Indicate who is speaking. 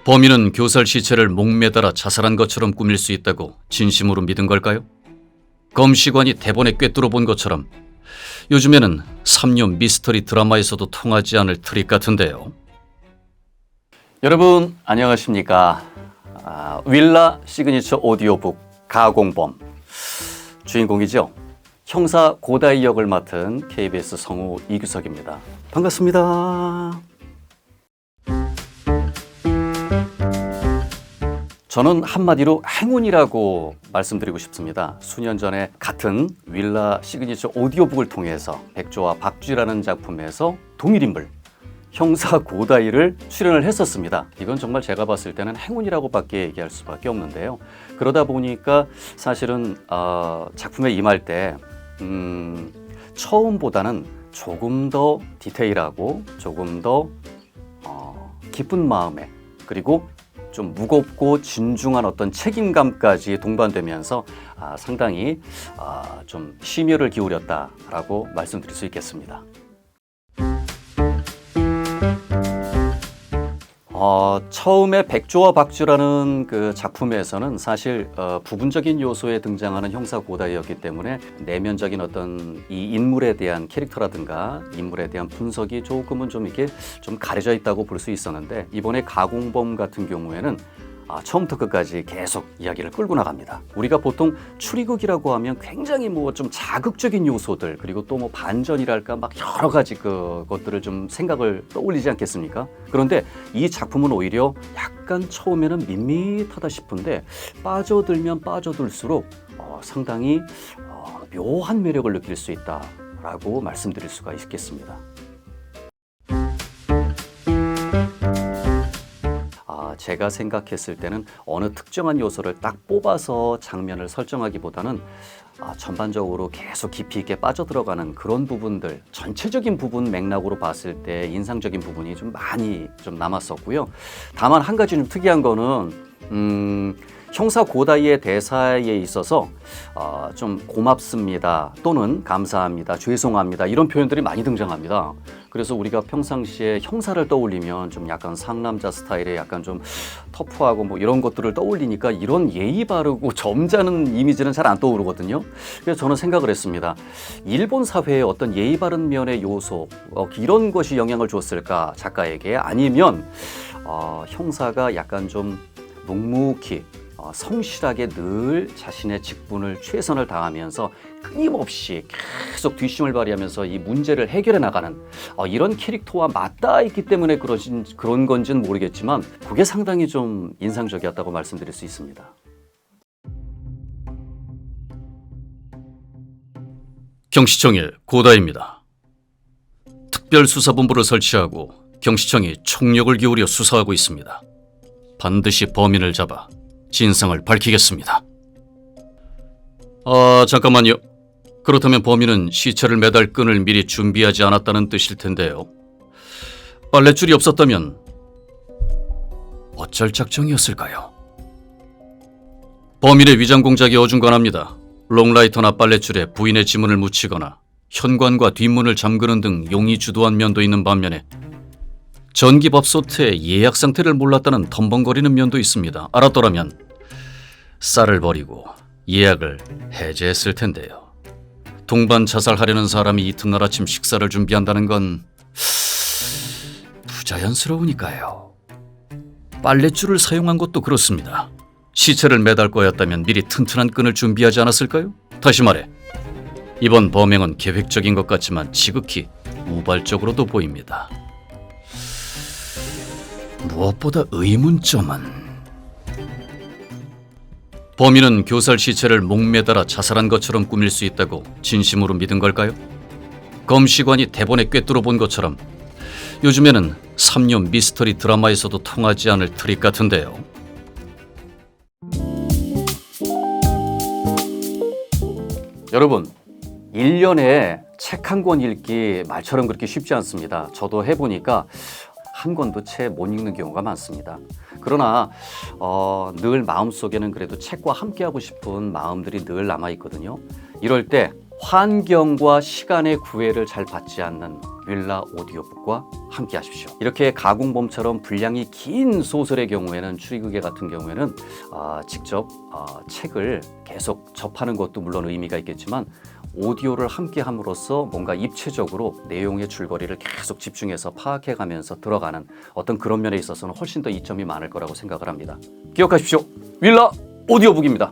Speaker 1: 범인은 교살 시체를 목매달아 자살한 것처럼 꾸밀 수 있다고 진심으로 믿은 걸까요? 검시관이 대본에 꿰뚫어 본 것처럼 요즘에는 삼류 미스터리 드라마에서도 통하지 않을 트릭 같은데요. 여러분 안녕하십니까. 윌라 시그니처 오디오북 가공범 주인공이죠. 형사 고다이 역을 맡은 KBS 성우 이규석입니다. 반갑습니다. 저는 한마디로 행운이라고 말씀드리고 싶습니다. 수년 전에 같은 윌라 시그니처 오디오북을 통해서 백조와 박쥐라는 작품에서 동일인물 형사 고다이를 출연을 했었습니다. 이건 정말 제가 봤을 때는 행운이라고밖에 얘기할 수밖에 없는데요. 그러다 보니까 사실은 작품에 임할 때 처음보다는 조금 더 디테일하고 조금 더 기쁜 마음에 그리고 좀 무겁고 진중한 어떤 책임감까지 동반되면서 상당히 좀 심혈을 기울였다라고 말씀드릴 수 있겠습니다. 처음에 백조와 박쥐라는 그 작품에서는 사실 부분적인 요소에 등장하는 형사 고다이였기 때문에 내면적인 어떤 이 인물에 대한 캐릭터라든가 인물에 대한 분석이 조금은 좀 이렇게 좀 가려져 있다고 볼 수 있었는데 이번에 가공범 같은 경우에는 처음부터 끝까지 계속 이야기를 끌고 나갑니다. 우리가 보통 추리극이라고 하면 굉장히 뭐 좀 자극적인 요소들 그리고 또 뭐 반전이랄까 막 여러 가지 그것들을 좀 생각을 떠올리지 않겠습니까? 그런데 이 작품은 오히려 약간 처음에는 밋밋하다 싶은데 빠져들면 빠져들수록 상당히 묘한 매력을 느낄 수 있다라고 말씀드릴 수가 있겠습니다. 제가 생각했을 때는 어느 특정한 요소를 딱 뽑아서 장면을 설정하기보다는 전반적으로 계속 깊이 있게 빠져들어가는 그런 부분들 전체적인 부분 맥락으로 봤을 때 인상적인 부분이 좀 많이 좀 남았었고요. 다만 한 가지 좀 특이한 거는 형사 고다이의 대사에 있어서 좀 고맙습니다 또는 감사합니다, 죄송합니다 이런 표현들이 많이 등장합니다. 그래서 우리가 평상시에 형사를 떠올리면 좀 약간 상남자 스타일의 약간 좀 터프하고 뭐 이런 것들을 떠올리니까 이런 예의 바르고 점잖은 이미지는 잘 안 떠오르거든요. 그래서 저는 생각을 했습니다. 일본 사회의 어떤 예의 바른 면의 요소 이런 것이 영향을 줬을까 작가에게 아니면 형사가 약간 좀 묵묵히 성실하게 늘 자신의 직분을 최선을 다하면서 끊임없이 계속 뒷심을 발휘하면서 이 문제를 해결해 나가는 이런 캐릭터와 맞닿아 있기 때문에 그런 건지는 모르겠지만 그게 상당히 좀 인상적이었다고 말씀드릴 수 있습니다. 경시청의 고다이입니다. 특별수사본부를 설치하고 경시청이 총력을 기울여 수사하고 있습니다. 반드시 범인을 잡아 진상을 밝히겠습니다. 잠깐만요. 그렇다면 범인은 시체를 매달 끈을 미리 준비하지 않았다는 뜻일 텐데요. 빨랫줄이 없었다면 어쩔 작정이었을까요? 범인의 위장 공작이 어중간합니다. 롱라이터나 빨랫줄에 부인의 지문을 묻히거나 현관과 뒷문을 잠그는 등 용이 주도한 면도 있는 반면에 전기밥솥의 예약 상태를 몰랐다는 덤벙거리는 면도 있습니다. 알았더라면 쌀을 버리고 예약을 해제했을 텐데요. 동반 자살하려는 사람이 이튿날 아침 식사를 준비한다는 건 부자연스러우니까요. 빨랫줄을 사용한 것도 그렇습니다. 시체를 매달 거였다면 미리 튼튼한 끈을 준비하지 않았을까요? 다시 말해 이번 범행은 계획적인 것 같지만 지극히 우발적으로도 보입니다. 무엇보다 의문점은 범인은 교살 시체를 목매달아 자살한 것처럼 꾸밀 수 있다고 진심으로 믿은 걸까요? 검시관이 대본에 꿰뚫어 본 것처럼 요즘에는 삼류 미스터리 드라마에서도 통하지 않을 트릭 같은데요. 여러분 1년에 책 한 권 읽기 말처럼 그렇게 쉽지 않습니다. 저도 해보니까 한 권도 채 못 읽는 경우가 많습니다. 그러나 늘 마음속에는 그래도 책과 함께하고 싶은 마음들이 늘 남아있거든요. 이럴 때 환경과 시간의 구애를 잘 받지 않는 윌라 오디오북과 함께 하십시오. 이렇게 가공범처럼 분량이 긴 소설의 경우에는 추리극의 같은 경우에는 직접 책을 계속 접하는 것도 물론 의미가 있겠지만 오디오를 함께 함으로써 뭔가 입체적으로 내용의 줄거리를 계속 집중해서 파악해가면서 들어가는 어떤 그런 면에 있어서는 훨씬 더 이점이 많을 거라고 생각을 합니다. 기억하십시오. 윌라 오디오북입니다.